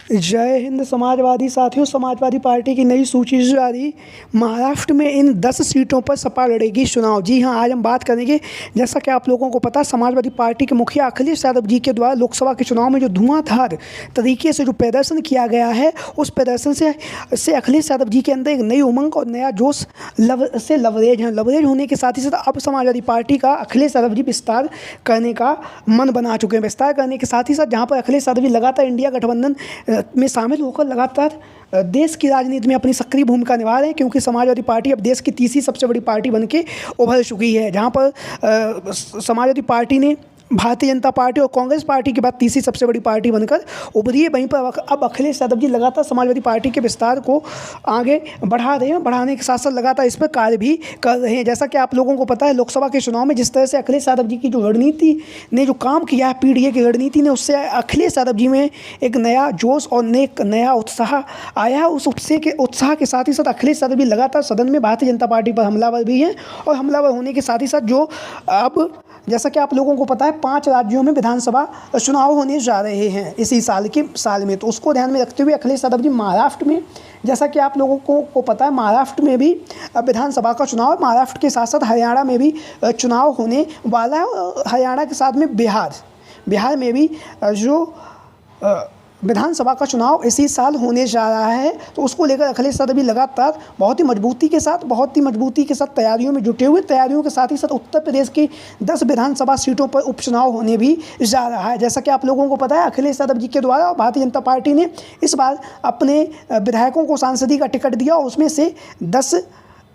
जय हिंद समाजवादी साथियों। समाजवादी पार्टी की नई सूची जारी। महाराष्ट्र में इन 10 सीटों पर सपा लड़ेगी चुनाव। जी हां, आज हम बात करेंगे। जैसा कि आप लोगों को पता है, समाजवादी पार्टी के मुखिया अखिलेश यादव जी के द्वारा लोकसभा के चुनाव में जो धुआंधार तरीके से जो प्रदर्शन किया गया है, उस प्रदर्शन से अखिलेश यादव जी के अंदर एक नई उमंग और नया जोश लवरेज होने के साथ ही साथ अब समाजवादी पार्टी का अखिलेश यादव जी विस्तार करने का मन बना चुके हैं। विस्तार करने के साथ ही साथ जहाँ पर अखिलेश यादव जी लगातार इंडिया गठबंधन में शामिल होकर लगातार देश की राजनीति में अपनी सक्रिय भूमिका निभा रहे हैं, क्योंकि समाजवादी पार्टी अब देश की तीसरी सबसे बड़ी पार्टी बनके उभर चुकी है। जहां पर समाजवादी पार्टी ने भारतीय जनता पार्टी और कांग्रेस पार्टी के बाद तीसरी सबसे बड़ी पार्टी बनकर उभरी है। वहीं पर अब अखिलेश यादव जी लगातार समाजवादी पार्टी के विस्तार को आगे बढ़ा रहे हैं। बढ़ाने के साथ साथ लगातार इस पर कार्य भी कर रहे हैं। जैसा कि आप लोगों को पता है, लोकसभा के चुनाव में जिस तरह से अखिलेश यादव जी की जो रणनीति ने जो काम किया है, पीडीए की रणनीति ने, उससे अखिलेश यादव जी में एक नया जोश और एक नया उत्साह आया है। उस उत्साह के साथ ही साथ अखिलेश यादव जी लगातार सदन में भारतीय जनता पार्टी पर हमलावर भी हैं, और हमलावर होने के साथ ही साथ जो अब जैसा कि आप लोगों को पता है, 5 राज्यों में विधानसभा चुनाव होने जा रहे हैं इसी साल में। तो उसको ध्यान में रखते हुए अखिलेश यादव जी महाराष्ट्र में, जैसा कि आप लोगों को पता है, महाराष्ट्र में भी विधानसभा का चुनाव है। महाराष्ट्र के साथ साथ हरियाणा में भी चुनाव होने वाला है, और हरियाणा के साथ में बिहार में भी जो विधानसभा का चुनाव इसी साल होने जा रहा है। तो उसको लेकर अखिलेश यादव भी लगातार बहुत ही मजबूती के साथ तैयारियों में जुटे हुए। तैयारियों के साथ ही साथ उत्तर प्रदेश की 10 विधानसभा सीटों पर उपचुनाव होने भी जा रहा है। जैसा कि आप लोगों को पता है, अखिलेश यादव जी के द्वारा भारतीय जनता पार्टी ने इस बार अपने विधायकों को सांसदी का टिकट दिया, और उसमें से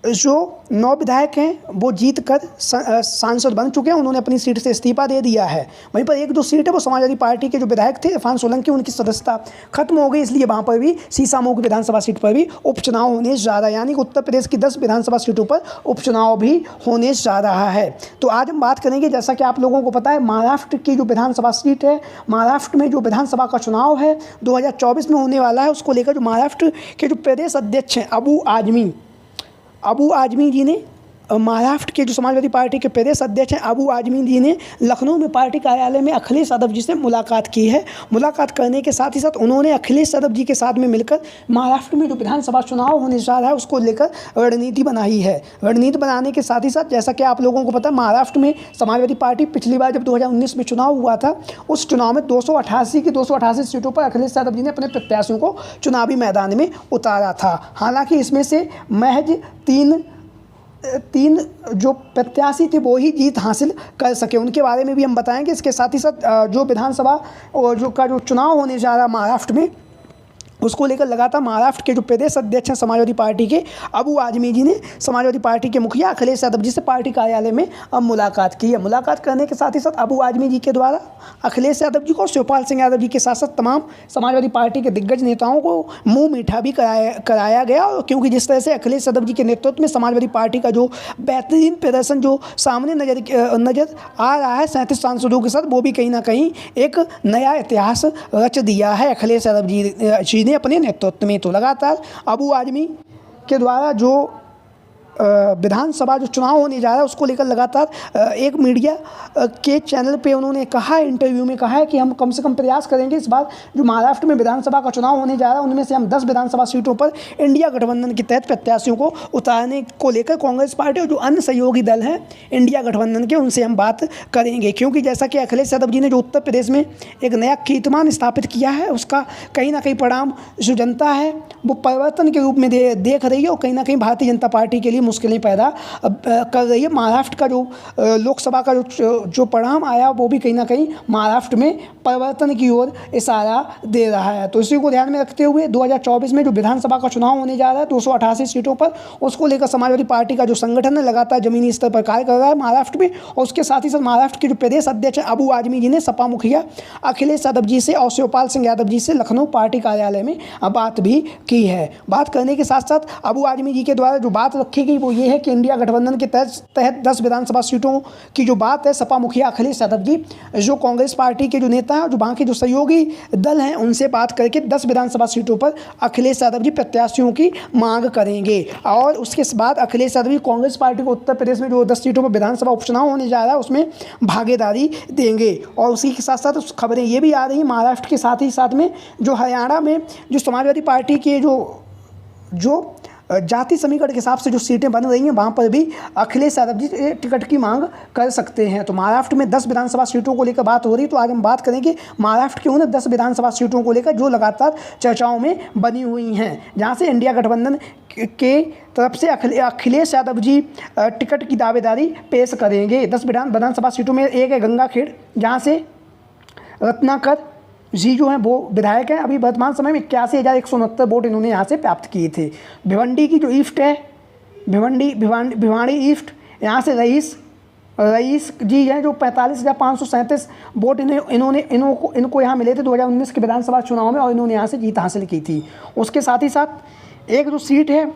9 विधायक हैं वो जीत कर सांसद बन चुके हैं। उन्होंने अपनी सीट से इस्तीफा दे दिया है। वहीं पर एक जो सीट है वो समाजवादी पार्टी के जो विधायक थे इरफान सोलंकी, उनकी सदस्यता खत्म हो गई, इसलिए वहाँ पर भी सीसामऊ की विधानसभा सीट पर भी उपचुनाव होने जा रहा है। यानी कि उत्तर प्रदेश की 10 विधानसभा सीटों पर उपचुनाव भी होने जा रहा है। तो आज हम बात करेंगे, जैसा कि आप लोगों को पता है, महाराष्ट्र की जो विधानसभा सीट है, महाराष्ट्र में जो विधानसभा का चुनाव है 2024 में होने वाला है, उसको लेकर जो महाराष्ट्र के जो प्रदेश अध्यक्ष हैं अबू आजमी जी ने, महाराष्ट्र के जो समाजवादी पार्टी के प्रदेश अध्यक्ष हैं अबू आजमी जी ने लखनऊ में पार्टी कार्यालय में अखिलेश यादव जी से मुलाकात की है। मुलाकात करने के साथ ही साथ उन्होंने अखिलेश यादव जी के साथ में मिलकर महाराष्ट्र में जो विधानसभा चुनाव होने जा रहा है उसको लेकर रणनीति बनाई है। रणनीति बनाने के साथ ही साथ, जैसा कि आप लोगों को पता है, महाराष्ट्र में समाजवादी पार्टी पिछली बार जब 2019 में चुनाव हुआ था, उस चुनाव में 288 सीटों पर अखिलेश यादव जी ने अपने प्रत्याशियों को चुनावी मैदान में उतारा था। हालांकि इसमें से महज तीन जो प्रत्याशी थे वो ही जीत हासिल कर सके। उनके बारे में भी हम बताएंगे। इसके साथ ही साथ जो विधानसभा और जो चुनाव होने जा रहा है महाराष्ट्र में, उसको लेकर लगातार महाराष्ट्र के जो प्रदेश अध्यक्ष हैं समाजवादी पार्टी के अबू आजमी जी ने समाजवादी पार्टी के मुखिया अखिलेश यादव जी से पार्टी कार्यालय में अब मुलाकात की है। मुलाकात करने के साथ ही साथ अबू आजमी जी के द्वारा अखिलेश यादव जी को, शिवपाल सिंह यादव जी के साथ साथ तमाम समाजवादी पार्टी के दिग्गज नेताओं को मुँह मीठा भी कराया गया। क्योंकि जिस तरह से अखिलेश यादव जी के नेतृत्व में समाजवादी पार्टी का जो बेहतरीन प्रदर्शन जो सामने नजर आ रहा है 37 सांसदों के साथ, वो भी कहीं ना कहीं एक नया इतिहास रच दिया है अखिलेश यादव जी ने अपने नेतृत्व में। तो लगातार अबू आजमी के द्वारा जो विधानसभा जो चुनाव होने जा रहा है उसको लेकर लगातार एक मीडिया के चैनल पे उन्होंने कहा, इंटरव्यू में कहा है कि हम कम से कम प्रयास करेंगे इस बार जो महाराष्ट्र में विधानसभा का चुनाव होने जा रहा है उनमें से हम 10 विधानसभा सीटों पर इंडिया गठबंधन के तहत प्रत्याशियों को उतारने को लेकर कांग्रेस पार्टी और जो अन्य सहयोगी दल हैं इंडिया गठबंधन के, उनसे हम बात करेंगे। क्योंकि जैसा कि अखिलेश यादव जी ने जो उत्तर प्रदेश में एक नया कीर्तिमान स्थापित किया है, उसका कहीं ना कहीं परिणाम जो जनता है वो परिवर्तन के रूप में देख रही है, और कहीं ना कहीं भारतीय जनता पार्टी के लिए मुश्किलें पैदा कर रही है। महाराष्ट्र का जो लोकसभा का जो परिणाम आया वो भी कहीं ना कहीं महाराष्ट्र में परिवर्तन की ओर इशारा दे रहा है। तो इसी को ध्यान में रखते हुए 2024 में जो विधानसभा का चुनाव होने जा रहा है 288 सीटों पर, उसको लेकर समाजवादी पार्टी का जो संगठन है लगातार जमीनी स्तर पर कार्य कर रहा है महाराष्ट्र में। और उसके साथ ही साथ महाराष्ट्र के जो प्रदेश अध्यक्ष अबू आजमी जी ने सपा मुखिया अखिलेश यादव जी से और शिवपाल सिंह यादव जी से लखनऊ पार्टी कार्यालय में बात भी की है। बात करने के साथ साथ अबू आजमी जी के द्वारा जो बात रखी गई की वो ये है कि इंडिया गठबंधन के तहत 10 विधानसभा सीटों की जो बात है, सपा मुखिया अखिलेश यादव जी जो कांग्रेस पार्टी के जो नेता हैं, जो वहाँ के जो सहयोगी दल हैं, उनसे बात करके 10 विधानसभा सीटों पर अखिलेश यादव जी प्रत्याशियों की मांग करेंगे। और उसके बाद अखिलेश यादव जी कांग्रेस पार्टी को उत्तर प्रदेश में जो 10 सीटों पर विधानसभा उपचुनाव होने जा रहा है उसमें भागीदारी देंगे। और उसी के साथ साथ खबरें ये भी आ रही हैं महाराष्ट्र के साथ ही साथ में जो हरियाणा में जो समाजवादी पार्टी के जो जाति समीकरण के हिसाब से जो सीटें बन रही हैं, वहाँ पर भी अखिलेश यादव जी टिकट की मांग कर सकते हैं। तो महाराष्ट्र में 10 विधानसभा सीटों को लेकर बात हो रही, तो आज हम बात करेंगे महाराष्ट्र के उन 10 विधानसभा सीटों को लेकर जो लगातार चर्चाओं में बनी हुई हैं, जहाँ से इंडिया गठबंधन के तरफ से अखिलेश यादव जी टिकट की दावेदारी पेश करेंगे। 10 विधानसभा सीटों में एक है गंगाखेड़, जहाँ से रत्नाकर जी जो हैं वो विधायक हैं। अभी वर्तमान समय में 81,169 वोट इन्होंने यहाँ से प्राप्त किए थे। भिवंडी की जो ईस्ट है, भिवाड़ी ईस्ट, यहाँ से रईस जी हैं जो 45,537 वोट इनको यहाँ मिले थे 2019 के विधानसभा चुनाव में, और इन्होंने यहाँ से जीत हासिल की थी। उसके साथ ही साथ एक जो सीट है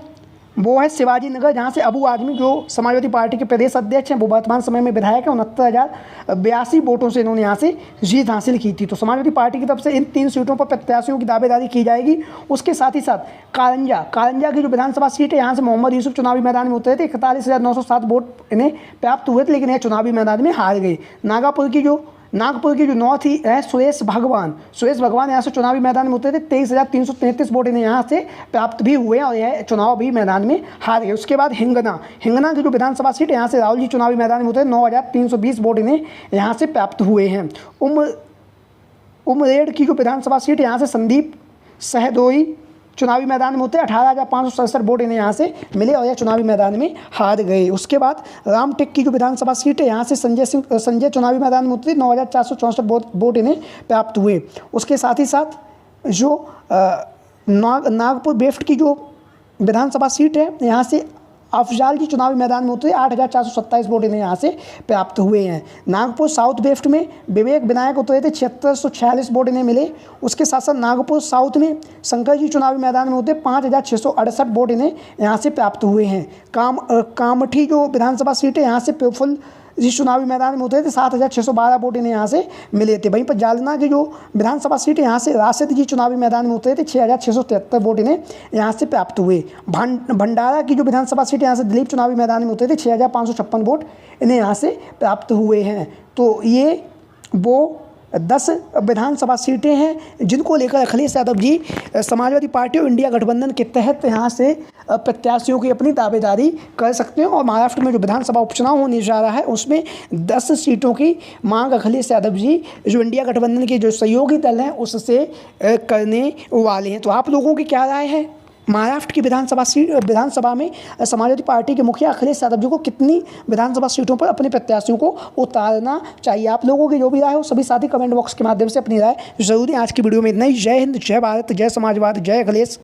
वो है शिवाजी नगर, जहाँ से अबू आजमी जो समाजवादी पार्टी के प्रदेश अध्यक्ष हैं, वो वर्तमान समय में विधायक हैं। 69,082 वोटों से इन्होंने यहाँ से जीत हासिल की थी। तो समाजवादी पार्टी की तरफ से इन 3 सीटों पर प्रत्याशियों की दावेदारी की जाएगी। उसके साथ ही साथ कारंजा की जो विधानसभा सीट है, यहाँ से मोहम्मद यूसुफ चुनावी मैदान में उतरे थे। 41,907 वोट इन्हें प्राप्त हुए थे, लेकिन यह चुनावी मैदान में हार गए। नागपुर की जो नॉर्थ ही है सुरेश भगवान यहाँ से चुनावी मैदान में उतरे थे। 23,333 वोट इन्हें यहाँ से प्राप्त भी हुए और यह चुनाव भी मैदान में हार गए। उसके बाद हिंगना की जो विधानसभा सीट है, यहाँ से राहुल जी चुनावी मैदान में उतरे। 9,320 वोट इन्हें यहाँ से प्राप्त हुए हैं। उमरेड की जो विधानसभा सीट है, यहाँ से संदीप सहदोई चुनावी मैदान में उतरे। 18,567 वोट इन्हें यहाँ से मिले और यह चुनावी मैदान में हार गए। उसके बाद रामटेक की जो विधानसभा सीट है, यहाँ से संजय चुनावी मैदान में उतरे। 9,464 वोट इन्हें प्राप्त हुए। उसके साथ ही साथ जो नागपुर वेस्ट की जो विधानसभा सीट है, यहाँ से अफजाल जी चुनावी मैदान में उतरे। 8,427 वोट इन्हें यहाँ से प्राप्त हुए हैं। नागपुर साउथ वेस्ट में विवेक विनायक उतरे थे। 7646 वोट इन्हें मिले। उसके साथ साथ नागपुर साउथ में शंकर जी चुनावी मैदान में उतरे। 5,668 वोट इन्हें यहाँ से प्राप्त हुए हैं। कामठी जो विधानसभा सीट है, यहाँ से प्रफुल्ल जी चुनावी मैदान में उतरे थे। 7,612 वोट इन्हें यहाँ से मिले थे। वहीं पर जालना की जो विधानसभा सीट है, यहाँ से राशिद जी चुनावी मैदान में उतरे थे। 6,673 वोट इन्हें यहाँ से प्राप्त हुए। भंडारा की जो विधानसभा सीट है, यहाँ से दिलीप चुनावी मैदान में उतरे थे। 6,556 वोट इन्हें यहाँ से प्राप्त हुए हैं। तो ये वो 10 विधानसभा सीटें हैं जिनको लेकर अखिलेश यादव जी समाजवादी पार्टी और इंडिया गठबंधन के तहत यहाँ से प्रत्याशियों की अपनी दावेदारी कर सकते हैं। और महाराष्ट्र में जो विधानसभा उपचुनाव होने जा रहा है उसमें 10 सीटों की मांग अखिलेश यादव जी जो इंडिया गठबंधन के जो सहयोगी दल हैं उससे करने वाले हैं। तो आप लोगों की क्या राय है? महाराष्ट्र की विधानसभा में समाजवादी पार्टी के मुखिया अखिलेश यादव जी को कितनी विधानसभा सीटों पर अपने प्रत्याशियों को उतारना चाहिए? आप लोगों की जो भी राय हो सभी साथी कमेंट बॉक्स के माध्यम से अपनी राय जरूर दें। आज की वीडियो में इतना ही। जय हिंद, जय भारत, जय समाजवाद, जय अखिलेश।